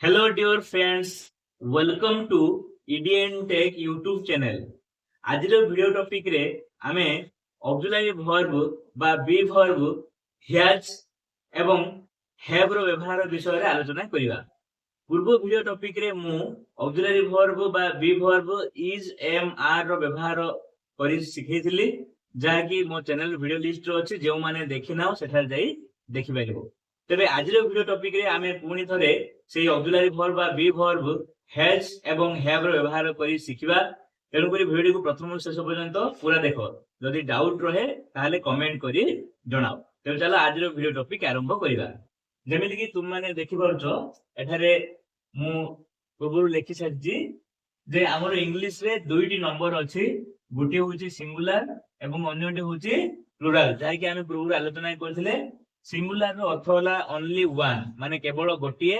Hello dear friends, welcome to EDN Tech YouTube channel. आजिर video topic रे आमे auxiliary verb बा be verb has एवं have रो व्यवहार विषय रे आलोचना करिवा। पूर्व वीडियो टॉपिक रे मु ऑक्सिलरी वर्ब बा be verb is am are रो व्यवहार करि सिखैथिली जाकी मो चैनल वीडियो लिस्ट रो अछि जे माने देखि नाओ सेठा जाई देखि पाइबो। तबे आजिर वीडियो टॉपिक रे आमे पुणी थरे सेही ऑक्सिलरी वर्ब बा बी वर्ब हैज एवं हैव रो व्यवहार करि सिखिबा। तेणु करी वीडियो को प्रथम शेष पर्यंत पूरा देखो। जदि डाउट रहे ताहले कमेंट करी जणाओ। तेणु चलो आज वीडियो टॉपिक आरंभ करिबा। जेमिति कि तुम माने देखि परछो एठारे मु पूर्व लिखि सारजी जे हमर इंग्लिश रे दुईटी नंबर अछि, गुटी होची सिंगुलर एवं अन्यटी होची प्लुराल। जाय कि हमें पूर्व आलोचना करथिले। सिंगुलर रो अर्थ होला ओनली वन, माने केवल गोटिए।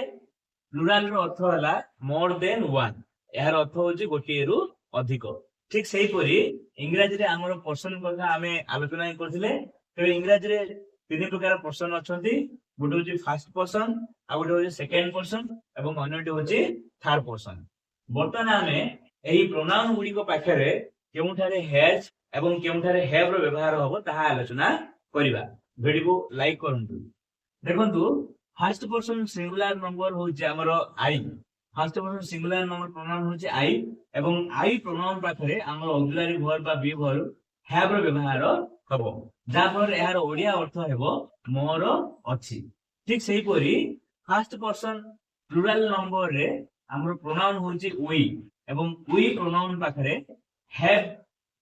प्लुराल रो अर्थ होला मोर देन वन, यार अर्थ होची गोटिए रु अधिक। ठीक सही परी इंग्रजी रे हमर पर्सन कथा हमें आलोचना करथिले। तो इंग्रजी रे तीन प्रकार पर्सन अछंती, गुटे होची फर्स्ट पर्सन, आ गुटे होची सेकंड पर्सन एवं अन्यटी होची थर्ड पर्सन। बर्तमान हमें एही प्रोनाउन गुडी को पाखरे केउठारे हैज एवं केउठारे हैव रो व्यवहार होबो ताहा आलोचना करिबा। वीडियो को लाइक करंतु। देखंतु फर्स्ट पर्सन सिंगुलर नंबर होची हमर I. First person singular number pronoun होची आई एवं आई प्रोनाउन पाखरे हमर ऑक्सिलरी वर्ब बा बी वर्ब हैव रो व्यवहार हबो, जा पर एहार ओडिया अर्थ हेबो मोर अछि। ठीक सही परी फर्स्ट पर्सन प्लुरल नंबर रे हमर प्रोनाउन होची वी एवं वी प्रोनाउन पाखरे हैव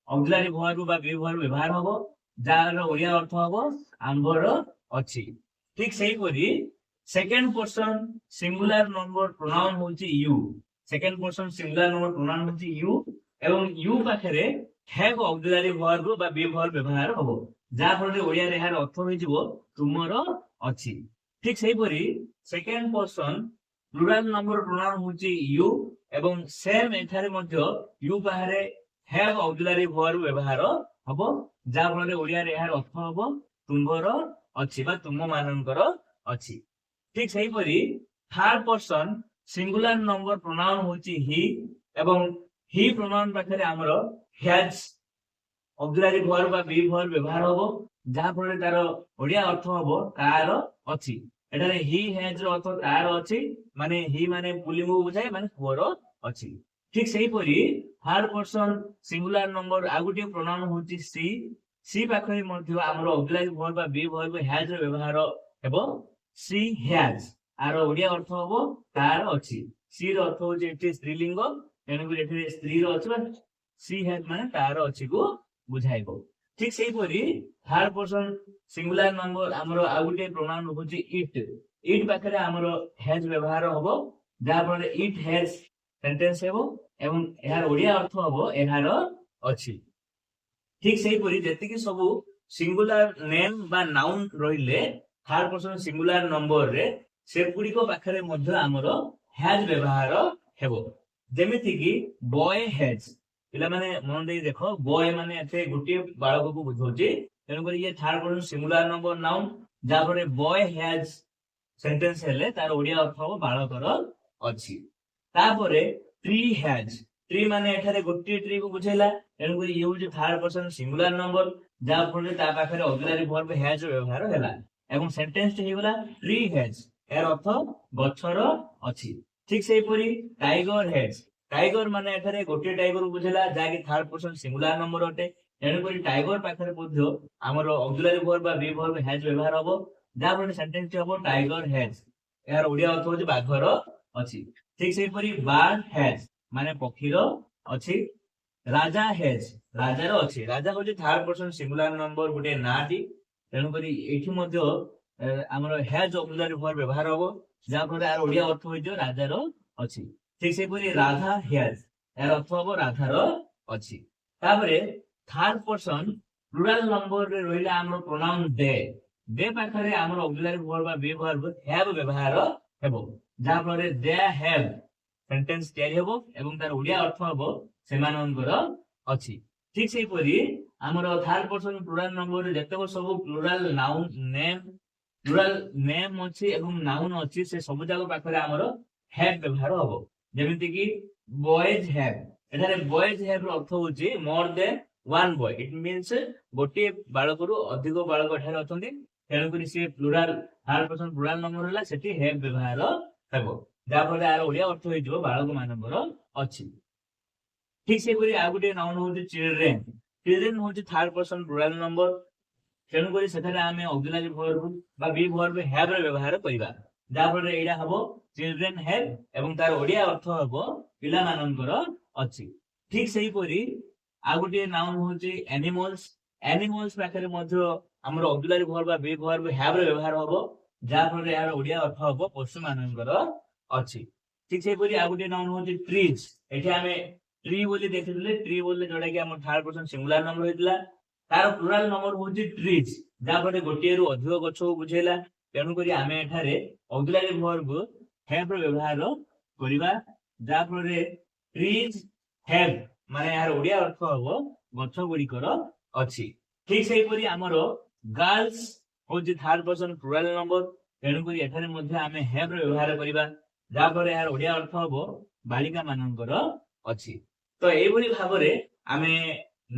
ऑक्सिलरी वर्ब बा बी वर्ब व्यवहार हबो, जार ओडिया अर्थ हबो आंबर अछि। ठीक सही परी second person singular number pronoun होची you. Second person singular number pronoun होची यू एवं यू पाखरे हैव ऑक्सिलरी वर्ब बा बी वर्ब व्यवहार हबो, जा फଳରେ ओडिया रे एहार अर्थ होई जिवो तुमर अछि। ठीक सही परी second person plural number pronoun होची यू एवं सेम एठारे मध्य यू पाखरे हैव ऑक्सिलरी वर्ब व्यवहार हबो, जा फଳରେ ओडिया रे एहार अर्थ हबो तुमर अछि बा तुम मानकर अछि। ठीक सही परी third person singular number pronoun होची ही एवं ही प्रोनाउन पाखरे हमर हैज ऑक्सिलरी वर्ब बा बी वर्ब व्यवहार हबो, जा फଳରେ तार ओडिया अर्थ हबो तार अछि। एटारे ही हैज रो अर्थ तार अछि, माने ही माने पुलिंग को बुझाय, माने पुअर अछि। ठीक सही परी थर्ड पर्सन सिंगुलर नंबर आगुटी प्रोनाउन होची सी। सी पाखरे मध्य हमर ऑक्सिलरी वर्ब बा बी वर्ब हैज रो व्यवहार हेबो सी हैज, आर ओडिया अर्थ हबो तार अछि। सी रो अर्थ होची एठी स्त्रीलिंग, तेनु एठी स्त्री रो अछि, सी हैज माने तार अछि को बुझाइबो। ठीक सही परी थर्ड पर्सन सिंगुलर नंबर हमर आगुटी प्रोनाउन होची इट। इट पाखरे हमर हैज व्यवहार हबो, जा फଳରେ इट हैज सेंटेंस हेबो एवं एहार ओडिया अर्थ हबो एहार अछि। ठीक सही परी जेति कि सब सिंगुलर नेम बा नाउन रहिले थर्ड पर्सन सिंगुलर नंबर रे से गुडी को पाखरे मध्य हमर हैज व्यवहार हेबो। जेमिति कि बॉय हैज, पिला माने मन देई देखो, बॉय माने एथे गुटी बाळक को बुझोची, तेनु करी ये third person singular number noun, जा फळे बॉय हैज सेंटेंस हेले तार ओडिया अर्थ हो बाळकर अछि। तापरे ट्री हैज, ट्री माने एठारे गोटी ट्री को बुझेला, तेनु करी ये होची थर्ड पर्सन सिंगुलर नंबर, जा फळे ता पाखरे ऑक्सिलरी वर्ब हैज व्यवहार हेला एवं सेंटेंस हे गेला ट्री हैज, एर अर्थ गछर अछि। ठीक सेही परी टाइगर हैज, टाइगर माने एठारे गोटी टाइगर को बुझेला, जा कि थर्ड पर्सन सिंगुलर नंबर अटे, तेनु करी टाइगर पाखरे मध्य हमर ऑक्सिलरी वर्ब बा बी वर्ब हैज व्यवहार हबो, जा फळे सेंटेंस हबो टाइगर हैज, एर ओडिया अर्थ होची बाघर अछि। ठीक सेही परी बर्ड हैज माने पक्षीर अछि। राजा हैज, राजार अछि, राजा होची थर्ड पर्सन सिंगुलर नंबर गुटे नाटी, तेनु करी एठी मध्य हमर हैज ऑक्सिलरी वर्ब व्यवहार हबो, जा फळे आर ओडिया अर्थ होई जो राजार अछि। ठीक से परी राधा हैज, एर अर्थ हबो राधार अछि। तापरे थर्ड पर्सन प्लुरल नंबर रे रहिला हमर प्रोनाउन दे। दे पाखरे हमर ऑक्सिलरी वर्ब बा बी वर्ब हैव व्यवहार हेबो, जा फळे दे हैव सेंटेंस तयारी हेबो एवं तार ओडिया अर्थ हबो सेमानंकर अछि। ठीक से परी हमर थर्ड पर्सन प्लुरल नंबर रे जतेको सब plural noun name, plural name अछि एवं नाउन अछि, से सब जाक पाखरे हमर have ବ୍ୟବହାର ହବ। ଯେମିତି କି boys have, ଏଠାରେ boys have ର ଅର୍ଥ ହଉଛି more than one boy, it means ଗୋଟିଏ ବାଳକରୁ ଅଧିକ ବାଳକ ଏଠାରେ ଅଛନ୍ତି, ତେଣୁକରି ସିଏ pleural third person pleural number ହେଲା, ସେଠି have ବ୍ୟବହାର ହେବ, ଯାହାଫଳରେ ଏହାର ଓଡିଆ ଅର୍ଥ ହେଇଯିବ ବାଳକ ମାନଙ୍କର ଅଛି। ଠିକ ସେହିପରି ଆଉ ଗୋଟିଏ ନାଉନ ହଉଛି ଚିଲଡ୍ରେନ। ଚିଲଡ୍ରେନ ହଉଛି ଥାର୍ଡ ପର୍ସନ ପ୍ଲୁରାଲ ନମ୍ବର, ତେଣୁକରି ସେଠାରେ ଆମେ ଅକ୍ସିଲାରୀ ଭର୍ବ ବା ବି ଭର୍ବ have ର ବ୍ୟବହାର କରିବା, ଯାହାଫଳରେ ଏଇଟା ହବ ଚିଲଡ୍ରେନ have ଏବଂ ତାର ଓଡିଆ ଅର୍ଥ ହବ ପିଲାମାନଙ୍କର ଅଛି। ଠିକ ସେହିପରି ଆଉ ଗୋଟିଏ ନାଉନ ହଉଛି animals। animals ପାଖରେ ମଧ୍ୟ ଆମର ଅକ୍ସିଲାରୀ ଭର୍ବ ବା ବି ଭର୍ବ have ର ବ୍ୟବହାର ହବ, ଯାହାଫଳରେ ଏହାର ଓଡିଆ ଅର୍ଥ ହବ ପଶୁ ମାନଙ୍କର ଅଛି। ଠିକ ସେହିପରି ଆଉ ଗୋଟିଏ ନାଉନ ହଉଛି trees। ଏଠି ଆମେ tree ବୋଲି ଦେଖିଥିଲେ, tree ବୋଲି ଯୋଉଟା କି ଆମର ଥାର୍ଡ ପର୍ସନ ସିଙ୍ଗୁଲାର ନମ୍ବର ହେଇଥିଲା, ତାର ପ୍ଲୁରାଲ ନମ୍ବର ହଉଛି trees, ଯାହାଫଳରେ ଗୋଟିଏରୁ ଅଧିକ ଗଛକୁ ବୁଝେଇଲା, ତେଣୁକରି ଆମେ ଏଠାରେ ଅକ୍ସିଲାରୀ ଭର୍ବ have ର ବ୍ୟବହାର କରିବା, ଯାହାଫଳରେ trees have ମାନେ ଏହାର ଓଡିଆ ଅର୍ଥ ହବ ଗଛ ଗୁଡିକର ଅଛି। ଠିକ ସେହିପରି ଆମର ଗାର୍ଲସ ହଉଛି ଥାର୍ଡ ପର୍ସନ ପ୍ଲୁରାଲ ନମ୍ବର, ତେଣୁକରି ଏଠାରେ ମଧ୍ୟ ଆମେ have ର ବ୍ୟବହାର କରିବା, ଯାହାଫଳରେ ଏହାର ଓଡିଆ ଅର୍ଥ ହବ ବାଳିକା ମାନଙ୍କର ଅଛି। ତ ଏଇଭଳି ଭାବରେ ଆମେ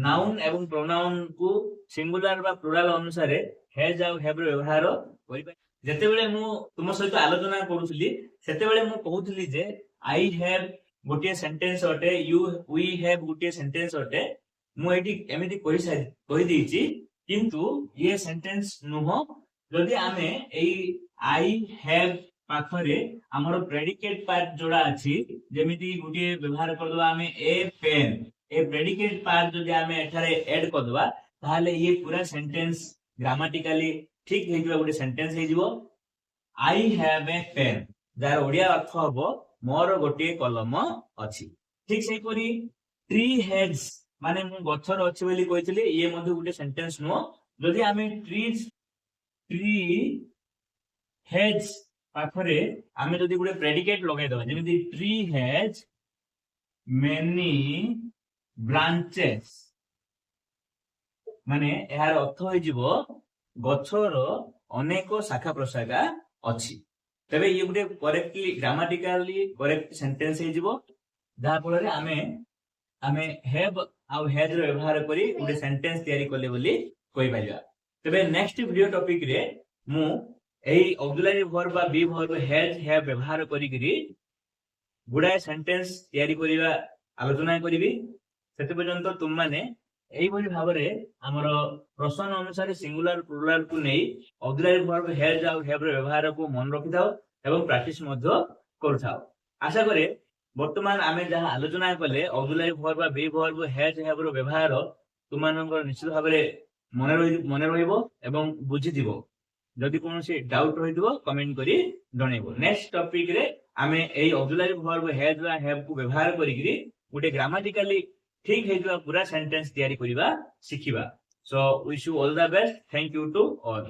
ନାଉନ ଏବଂ ପ୍ରୋନାଉନ କୁ ସିଙ୍ଗୁଲାର ବା ପ୍ଲୁରାଲ ଅନୁସାରେ has ଆଉ have ର ବ୍ୟବହାର କରିବା। ଯେତେବେଳେ ମୁଁ ତୁମ ସହିତ ଆଲୋଚନା କରୁଥିଲି ସେତେବେଳେ ମୁଁ କହୁଥିଲି ଯେ I have ଗୋଟିଏ ସେଣ୍ଟେନ୍ସ ଅଟେ, we have ଗୋଟିଏ ସେଣ୍ଟେନ୍ସ ଅଟେ, ମୁଁ ଏଠି ଏମିତି କହିଦେଇଛି, କିନ୍ତୁ ଇଏ ସେଣ୍ଟେନ୍ସ ନୁହଁ। ଯଦି ଆମେ ଏଇ I have ପାଖରେ ଆମର ପ୍ରେଡିକେଟ ପାର୍ଟ ଯୋଡା ଅଛି, ଯେମିତି ଗୋଟିଏ ବ୍ୟବହାର କରିଦବା ଆମେ ଏ ପେନ୍, ଏ ପ୍ରେଡିକେଟ ପାର୍ଟ ଯଦି ଆମେ ଏଠାରେ ଏଡ କରିଦବା ତାହେଲେ ଇଏ ପୁରା ସେଣ୍ଟେନ୍ସ ଗ୍ରାମାଟିକାଲି ଠିକ ହେଇଯିବ, ଗୋଟେ ସେଣ୍ଟେନ୍ସ ହେଇଯିବ। I have a pen, ଯାହାର ଓଡିଆ ଅର୍ଥ ହବ ମୋର ଗୋଟିଏ କଲମ ଅଛି। ଠିକ ସେହିପରି tree heads ମାନେ ମୁଁ ଗଛର ଅଛି ବୋଲି କହିଥିଲି, ଇଏ ମଧ୍ୟ ଗୋଟେ ସେଣ୍ଟେନ୍ସ ନୁହଁ। ଯଦି ଆମେ tree heads ପାଖରେ ଆମେ ଯଦି ଗୋଟେ ପ୍ରେଡିକେଟ ଲଗାଇଦବା, ଯେମିତି tree has many branches, ମାନେ ଏହାର ଅର୍ଥ ହେଇଯିବ ଗଛର ଅନେକ ଶାଖା ପ୍ରଶାଖା ଅଛି। ତେବେ ଇଏ ଗୋଟେ କରେକ୍ଟଲି ଗ୍ରାମାଟିକାଲି କରେକ୍ଟ ସେଣ୍ଟେନ୍ସ ହେଇଯିବ, ଯାହା ଫଳରେ ଆମେ have ଆଉ has ର ବ୍ୟବହାର କରି ଗୋଟେ ସେଣ୍ଟେନ୍ସ ତିଆରି କଲେ ବୋଲି କହିପାରିବା। ତେବେ ନେକ୍ସଟ ଭିडिଓ ଟପିକ ରେ ମୁଁ ଏଇ ଅକ୍ସିଲାରୀ ଭର୍ବ ବା ବି ଭର୍ବ has have ବ୍ୟବହାର କରିକିରି ଗୁଡାଏ ସେଣ୍ଟେନ୍ସ ତିଆରି କରିବା ଆଲୋଚନା କରିବି। ସେତେ ପର୍ଯ୍ୟନ୍ତ ତୁମମାନେ এইଭଳି ଭାବରେ ଆମର ପ୍ରଶ୍ନ ଅନୁସାରେ ସିଙ୍ଗୁଲାର ପ୍ଲୁରାଲ କୁ ନେଇ ଅକ୍ସିଲାରୀ ଭର୍ବ has ଆଉ have ର ବ୍ୟବହାରକୁ ମନେ ରଖିଥାଅ ଏବଂ ପ୍ରାକ୍ଟିସ ମଧ୍ୟ କରୁଥାଅ। ଆଶା କରେ ବର୍ତ୍ତମାନ ଆମେ ଯାହା ଆଲୋଚନା କଲେ ଅକ୍ସିଲାରୀ ଭର୍ବ ବା ବି ଭର୍ବ has have ର ବ୍ୟବହାର ତୁମମାନଙ୍କର ନିଶ୍ଚିତ ଭାବରେ ମନେ ରହିବ ଏବଂ ବୁଝିଯିବ। ଯଦି କୌଣସି ଡାଉଟ ରହିଥିବ କମେଣ୍ଟ କରି ଜଣେଇବ। ନେକ୍ସଟ ଟପିକ ରେ ଆମେ ଏଇ ଅକ୍ସିଲାରୀ ଭର୍ବ has ବା have କୁ ବ୍ୟବହାର କରିକିରି ଗୋଟେ ଗ୍ରାମାଟିକାଲି ଠିକ ହେଇଥିବା ପୁରା ସେଣ୍ଟେନ୍ସ ତିଆରି କରିବା ଶିଖିବା। So wish you all the best. Thank you to all.